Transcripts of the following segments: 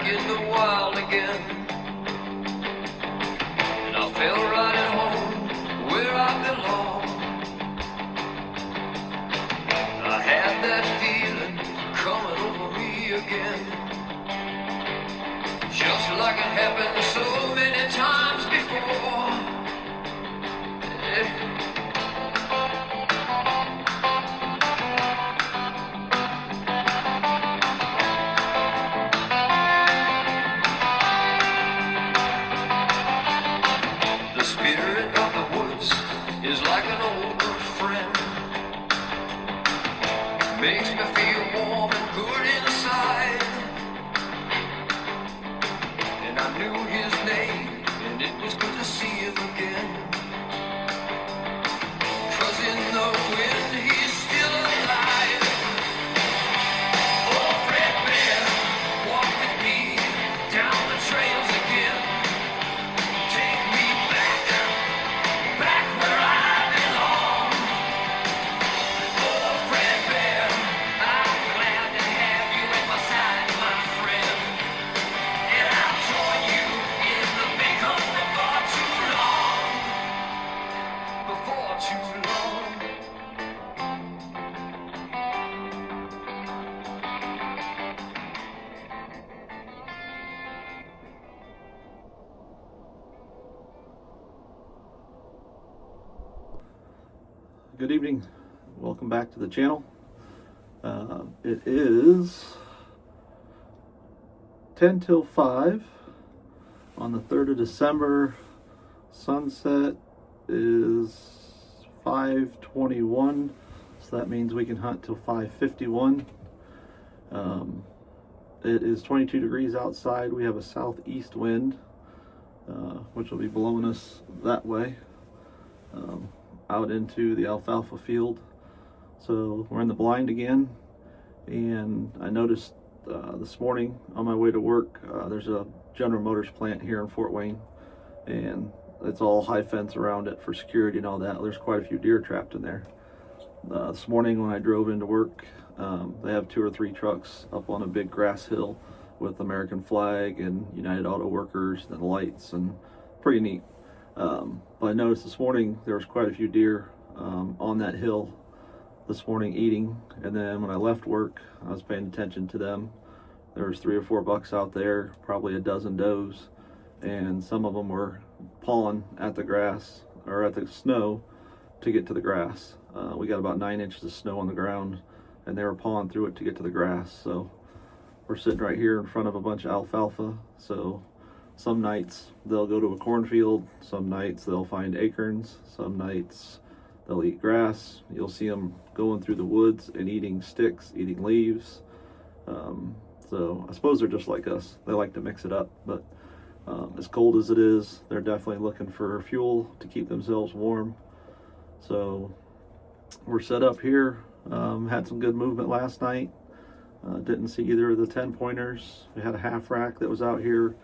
in the wild again. And I felt right at home where I belong. I had that feeling coming over me again, just like it happened so many times before. Yeah. The spirit of the woods is like an old good friend, makes me feel warm and good inside. And I knew his name, and it was good to see him again. 'Cause in the wind he's still alive. Oh, Fred Bear, walk with me down the trails again. Take me back, back where I belong. Oh, Fred Bear, I'm glad to have you at my side, my friend. And I'll join you in the big hunt before too long. Before too long. Good evening. Welcome back to the channel. It is 10 till 5 on the 3rd of December. Sunset is 5:21, so that means we can hunt till 5:51. It is 22 degrees outside. We have a southeast wind, which will be blowing us that way. Out into the alfalfa field. So we're in the blind again, and I noticed this morning on my way to work, there's a General Motors plant here in Fort Wayne, and it's all high fence around it for security and all that. There's quite a few deer trapped in there. This morning when I drove into work, they have 2 or 3 trucks up on a big grass hill with American flag and United Auto Workers and lights, and pretty neat. But I noticed this morning there was quite a few deer on that hill this morning eating, and then when I left work I was paying attention to them. There was 3 or 4 bucks out there, probably a dozen does, and some of them were pawing at the grass or at the snow to get to the grass. We got about 9 inches of snow on the ground, and they were pawing through it to get to the grass. So we're sitting right here in front of a bunch of alfalfa. So some nights they'll go to a cornfield, some nights they'll find acorns, some nights they'll eat grass. You'll see them going through the woods and eating sticks, eating leaves. So I suppose they're just like us. They like to mix it up, but as cold as it is, they're definitely looking for fuel to keep themselves warm. So we're set up here. Had some good movement last night. Didn't see either of the 10-pointers. We had a half rack that was out here.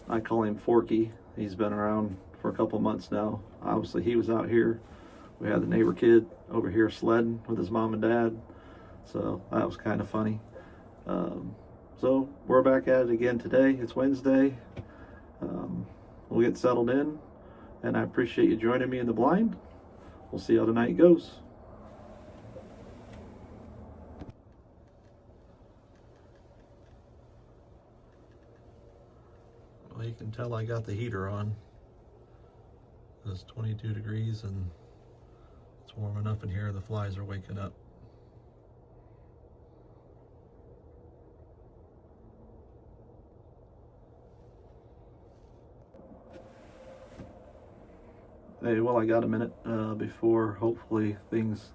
I call him Forky. He's been around for a couple months now. Obviously he was out here. We had the neighbor kid over here sledding with his mom and dad, so that was kind of funny. So we're back at it again today. It's Wednesday. We'll get settled in, and I appreciate you joining me in the blind. We'll see how tonight goes. Well, you can tell I got the heater on. It's 22 degrees and it's warm enough in here. The flies are waking up. Hey, well, I got a minute before hopefully things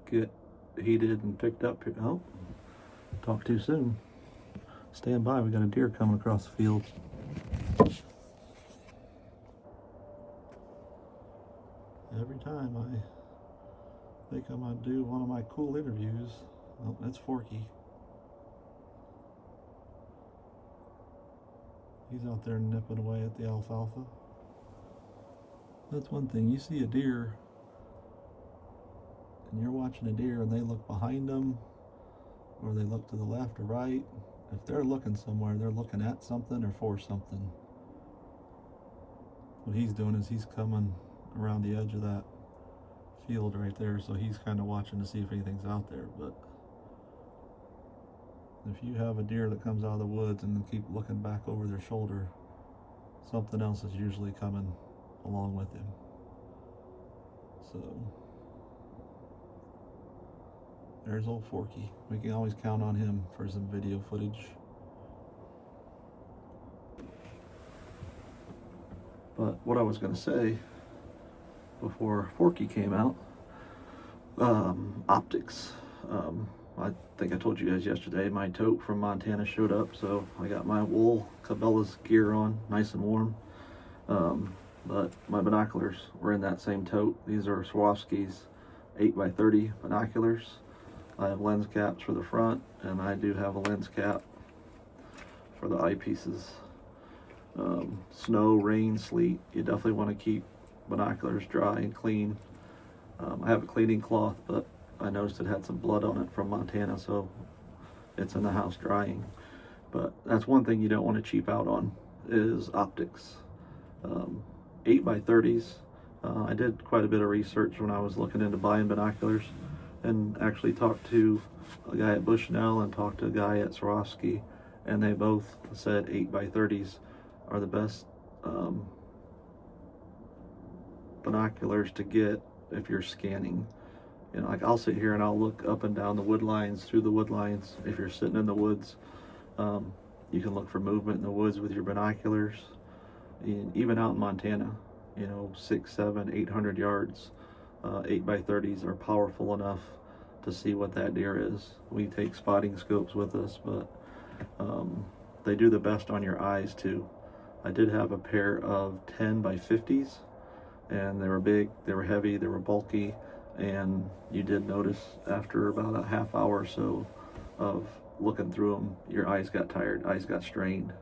get heated and picked up here. Oh, talk too soon. Stand by, we got a deer coming across the field. Every time I think I'm gonna do one of my cool interviews, oh, that's Forky. He's out there nipping away at the alfalfa. That's one thing, you see a deer and you're watching a deer and they look behind them or they look to the left or right if they're looking somewhere, they're looking at something or for something. What he's doing is he's coming around the edge of that field right there, so he's kind of watching to see if anything's out there. But if you have a deer that comes out of the woods and then keep looking back over their shoulder, something else is usually coming along with him. So there's old Forky. We can always count on him for some video footage. But what I was going to say before Forky came out, optics. I think I told you guys yesterday, my tote from Montana showed up, so I got my wool Cabela's gear on, nice and warm. But my binoculars were in that same tote. These are Swarovski's 8x30 binoculars. I have lens caps for the front, and I do have a lens cap for the eyepieces. Snow, rain, sleet, you definitely want to keep binoculars dry and clean. I have a cleaning cloth, but I noticed it had some blood on it from Montana, so it's in the house drying. But that's one thing you don't want to cheap out on, is optics. 8x30s. I did quite a bit of research when I was looking into buying binoculars, and actually talked to a guy at Bushnell and talked to a guy at Swarovski, and they both said 8x30s are the best binoculars to get if you're scanning. You know, like I'll sit here and I'll look up and down the wood lines, through the wood lines. If you're sitting in the woods, you can look for movement in the woods with your binoculars. And even out in Montana, you know, 600, 700, 800 yards, 8x30s are powerful enough to see what that deer is. We take spotting scopes with us, but they do the best on your eyes too. I did have a pair of 10x50s, and they were big, they were heavy, they were bulky, and you did notice after about a half hour or so of looking through them, your eyes got tired, eyes got strained.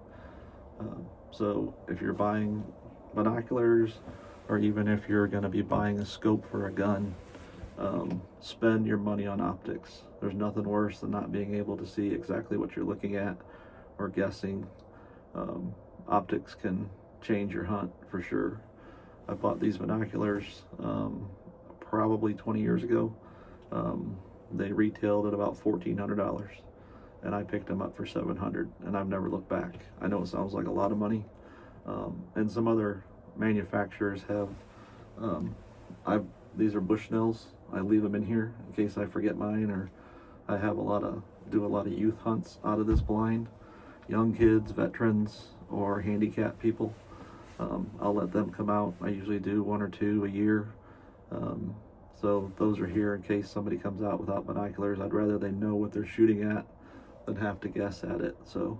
So if you're buying binoculars, or even if you're going to be buying a scope for a gun, spend your money on optics. There's nothing worse than not being able to see exactly what you're looking at or guessing. Optics can change your hunt for sure. I bought these binoculars probably 20 years ago. They retailed at about $1,400, and I picked them up for $700, and I've never looked back. I know it sounds like a lot of money, and some other manufacturers have. These are Bushnells. I leave them in here in case I forget mine, or I have do a lot of youth hunts out of this blind. Young kids, veterans, or handicapped people. I'll let them come out. I usually do 1 or 2 a year. So those are here in case somebody comes out without binoculars. I'd rather they know what they're shooting at than have to guess at it. So,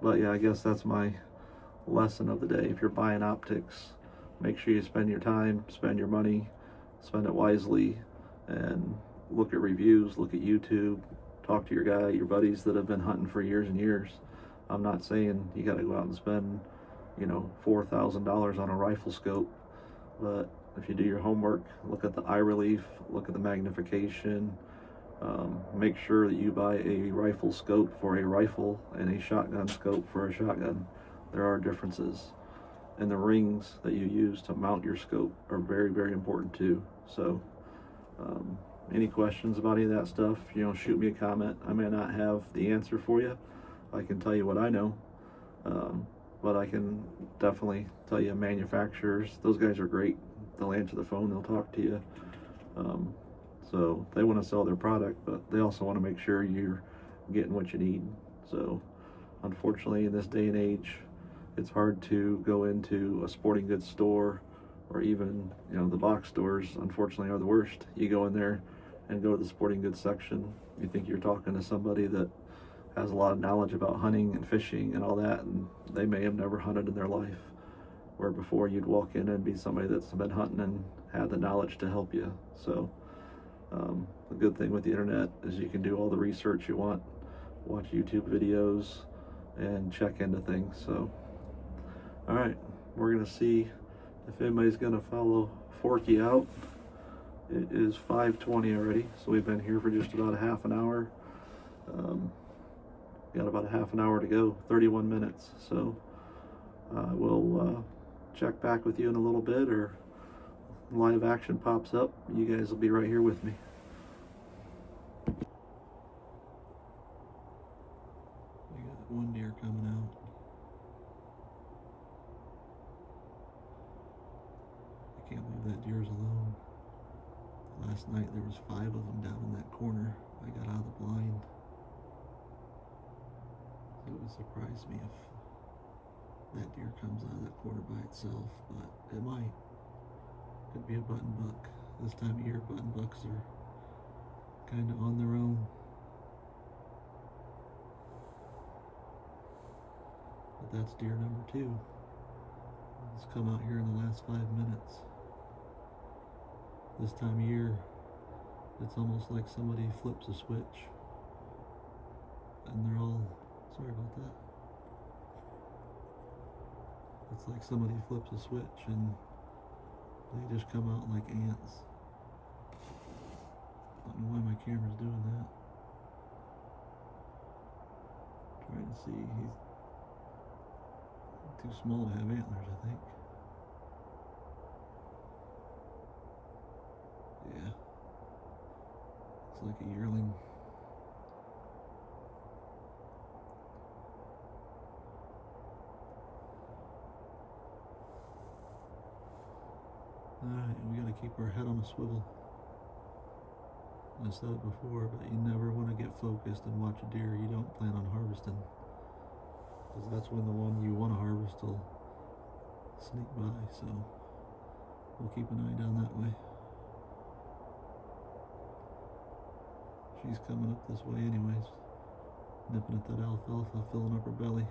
but yeah, I guess that's my lesson of the day. If you're buying optics, make sure you spend your time, spend your money, spend it wisely, and look at reviews, look at YouTube, talk to your buddies that have been hunting for years and years. I'm not saying you got to go out and spend, $4,000 on a rifle scope, but if you do your homework, look at the eye relief, look at the magnification, make sure that you buy a rifle scope for a rifle and a shotgun scope for a shotgun. There are differences, and the rings that you use to mount your scope are very, very important too. So any questions about any of that stuff, shoot me a comment. I may not have the answer for you. I can tell you what I know, but I can definitely tell you manufacturers. Those guys are great. They'll answer the phone, they'll talk to you. So they want to sell their product, but they also want to make sure you're getting what you need. So unfortunately, in this day and age, it's hard to go into a sporting goods store, or even, the box stores, unfortunately, are the worst. You go in there and go to the sporting goods section, you think you're talking to somebody that has a lot of knowledge about hunting and fishing and all that, and they may have never hunted in their life. Where before you'd walk in and be somebody that's been hunting and had the knowledge to help you. So the good thing with the internet is you can do all the research you want, watch YouTube videos, and check into things. So all right, we're gonna see if anybody's gonna follow Forky out. It is 5:20 already, so we've been here for just about a half an hour. got about a half an hour to go, 31 minutes. So we'll check back with you in a little bit, or live action pops up. You guys will be right here with me. We got one deer coming out. I can't believe that deer's alone. Last night there was 5 of them down in that corner. I got out of the blind. It would surprise me if that deer comes out of that corner by itself, but it might. Could be a button buck. This time of year, button bucks are kind of on their own. But that's deer number 2. It's come out here in the last 5 minutes. This time of year, it's almost like somebody flips a switch. And they're all, sorry about that. It's like somebody flips a switch and they just come out like ants. I don't know why my camera's doing that. Trying to see, he's too small to have antlers, I think. Yeah. Looks like a yearling. Alright, we gotta keep our head on a swivel. I said it before, but you never want to get focused and watch a deer you don't plan on harvesting. Because that's when the one you want to harvest will sneak by, so we'll keep an eye down that way. She's coming up this way anyways, nipping at that alfalfa, filling up her belly.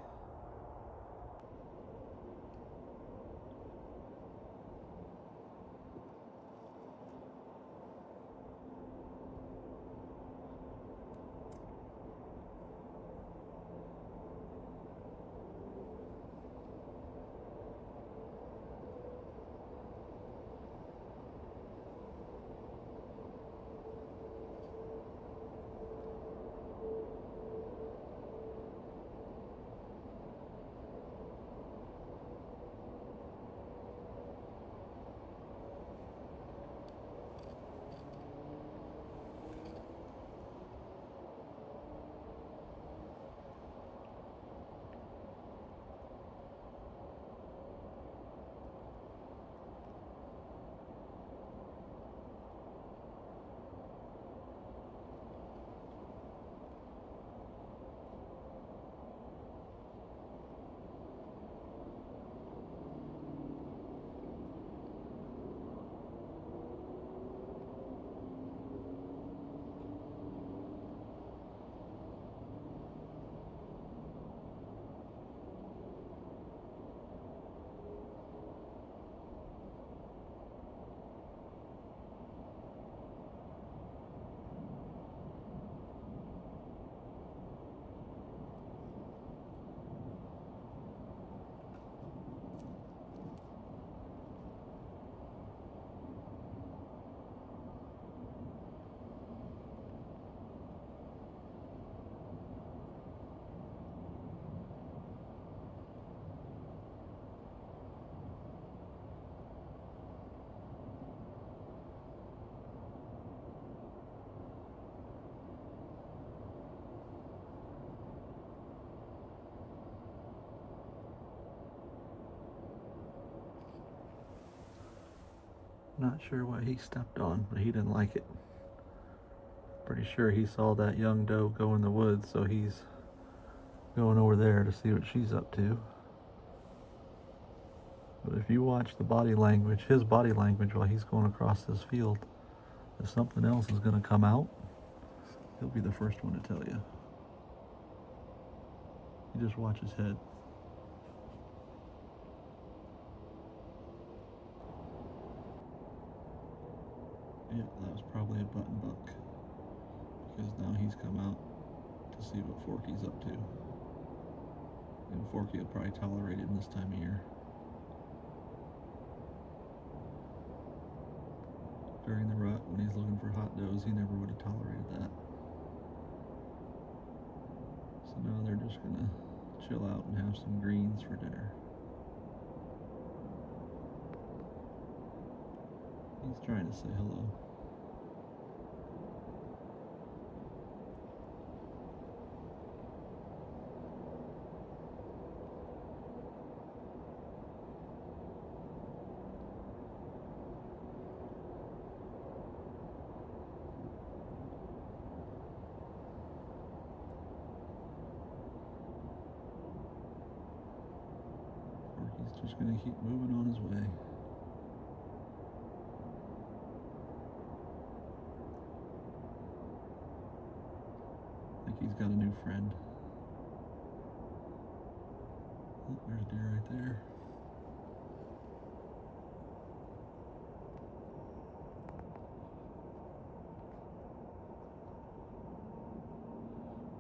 Not sure what he stepped on, but he didn't like it. Pretty sure he saw that young doe go in the woods, so he's going over there to see what she's up to. But if you watch the body language, his body language while he's going across this field, if something else is going to come out, he'll be the first one to tell you. You just watch his head. Yeah, that was probably a button buck, because now he's come out to see what Forky's up to. And Forky will probably tolerate him this time of year. During the rut, when he's looking for hot does, he never would have tolerated that. So now they're just gonna chill out and have some greens for dinner. He's trying to say hello. He's just gonna keep moving on his way. I think he's got a new friend. Oh, there's a deer right there.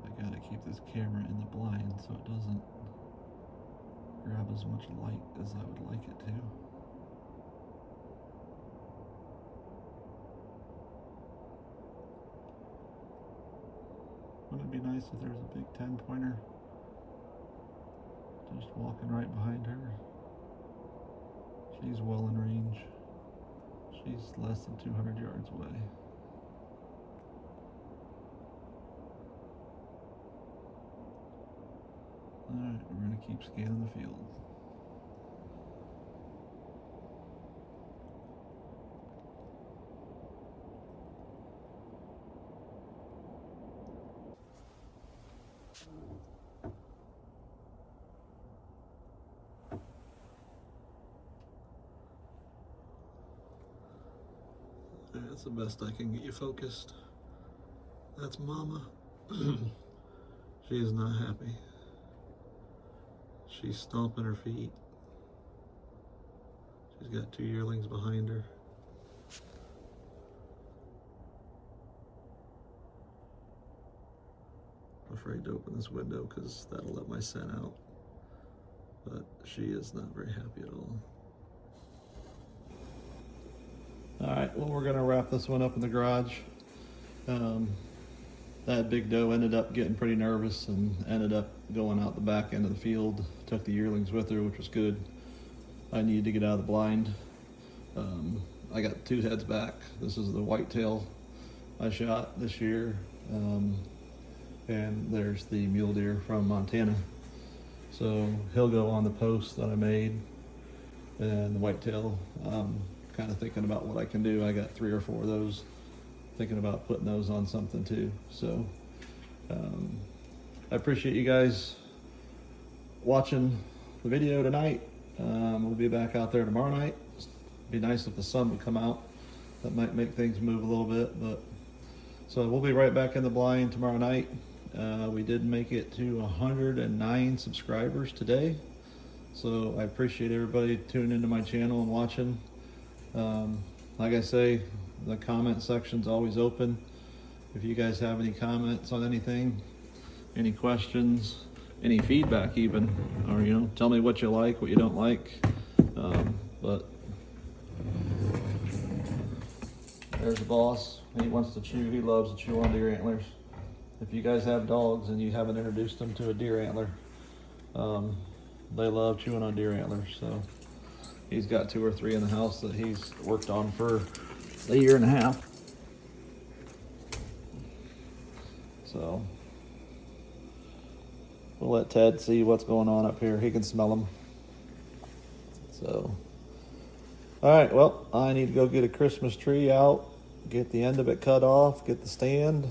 I gotta keep this camera in the blind so it doesn't grab as much light as I would like it to. Wouldn't it be nice if there was a big 10-pointer just walking right behind her? She's well in range. She's less than 200 yards away. Alright, we're going to keep scanning the field. That's the best I can get you focused. That's Mama. She is not happy. She's stomping her feet. She's got 2 yearlings behind her. I'm afraid to open this window because that'll let my scent out. But she is not very happy at all. Alright, well, we're going to wrap this one up in the garage. That big doe ended up getting pretty nervous and ended up going out the back end of the field. Took the yearlings with her, which was good. I needed to get out of the blind. I got 2 heads back. This is the whitetail I shot this year. And there's the mule deer from Montana. So he'll go on the post that I made. And the whitetail, kind of thinking about what I can do. I got 3 or 4 of those. Thinking about putting those on something too. So I appreciate you guys watching the video tonight. We'll be back out there tomorrow night. It'd be nice if the sun would come out. That might make things move a little bit, but so we'll be right back in the blind tomorrow night. We did make it to 109 subscribers today. So I appreciate everybody tuning into my channel and watching. Like I say, the comment section's always open. If you guys have any comments on anything, any questions, any feedback even, or tell me what you like, what you don't like. But there's the boss. He wants to chew. He loves to chew on deer antlers. If you guys have dogs and you haven't introduced them to a deer antler, they love chewing on deer antlers. So he's got 2 or 3 in the house that he's worked on for a year and a half. So we'll let Ted see what's going on up here. He can smell them. So, all right, well, I need to go get a Christmas tree out, get the end of it cut off, get the stand,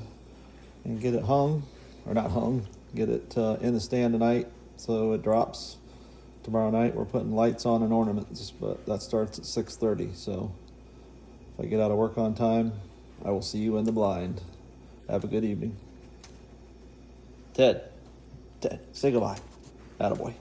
and get it hung, or not hung, get it in the stand tonight so it drops tomorrow night. We're putting lights on and ornaments, but that starts at 6:30. So if I get out of work on time, I will see you in the blind. Have a good evening. Ted, say goodbye. Attaboy.